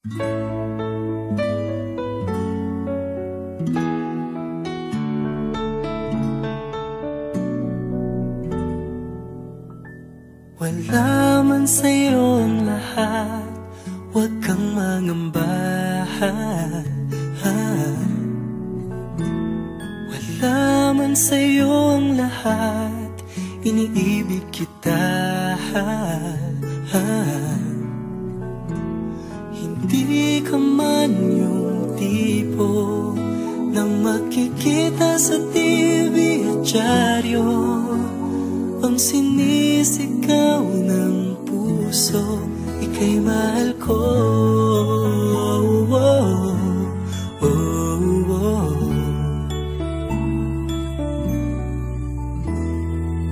Wala man sa'yo ang lahat, huwag kang mangamba. Wala man sa'yo ang lahat, iniibig kita. Hindi ka man yung tipo na makikita sa TV at dyaryo, ang sinisigaw ng puso, ika'y mahal ko.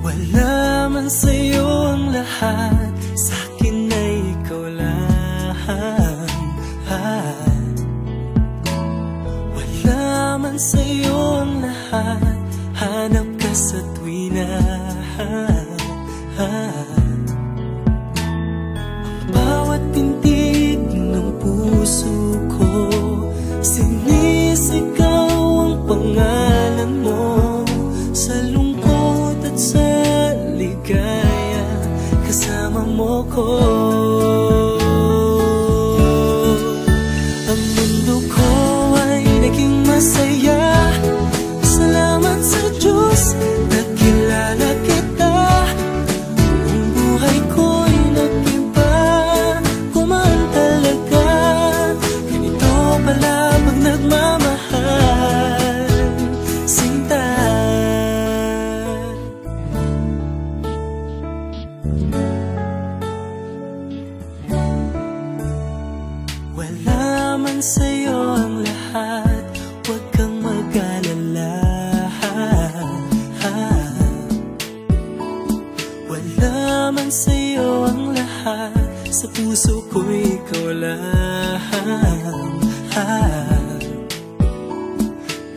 Wala man sa'yo ang lahat, sa'kin ay ikaw lang. Wala man sa'yo ang lahat, hanap ka sa tuwina. Ang bawat tintig ng puso ko, sinisigaw ang pangalan mo. Sa lungkot at sa ligaya, kasama mo ko. Ang mundo ko ay naging masaya, salamat sa Diyos, nakilala kita. Ang buhay ko'y nag-iba, kumaan talaga. Ganito pala pag nagmamahal, sinta. Wala man sa'yo ang lahat, huwag kang mag-alala. Wala man sa'yo ang lahat, sa puso ko ikaw lang.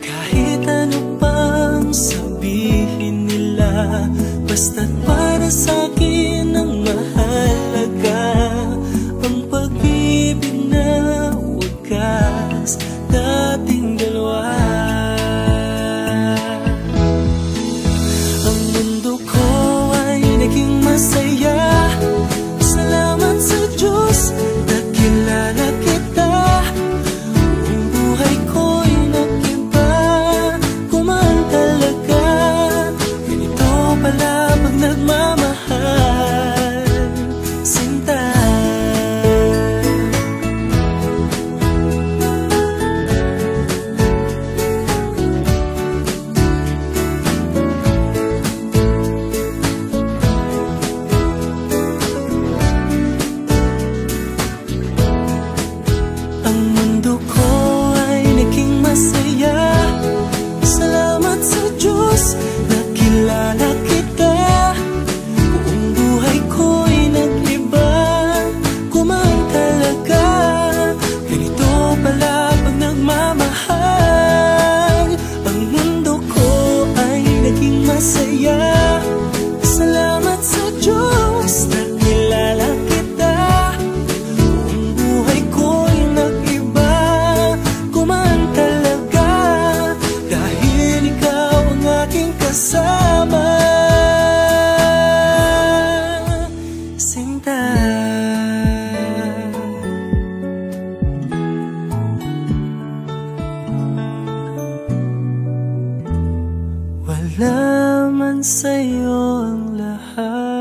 Kahit ano pang sabihin nila, basta't para sa'kin ang mahalaga, ang pag-ibig na wagas dating dalawa. Ang mundo ko ay naging masaya, salamat sa Diyos, nakilala kita. Ang buhay ko'y nag-iba, kumaan talaga. Ganito pala pag nagmamahal, sinta. Ang mundo ko ay naging masaya, salamat sa Diyos, nakilala kita. Buong buhay ko'y nag-iba, kumaan talaga. Ganito pala pag nagmamahal. Ang mundo ko ay naging masaya, salamat sa Diyos, nakilala kita. Buong buhay ko'y nag-iba, kumaan talaga. Dahil ikaw ang aking kasama, sinta. Wala man sa'yo ang lahat,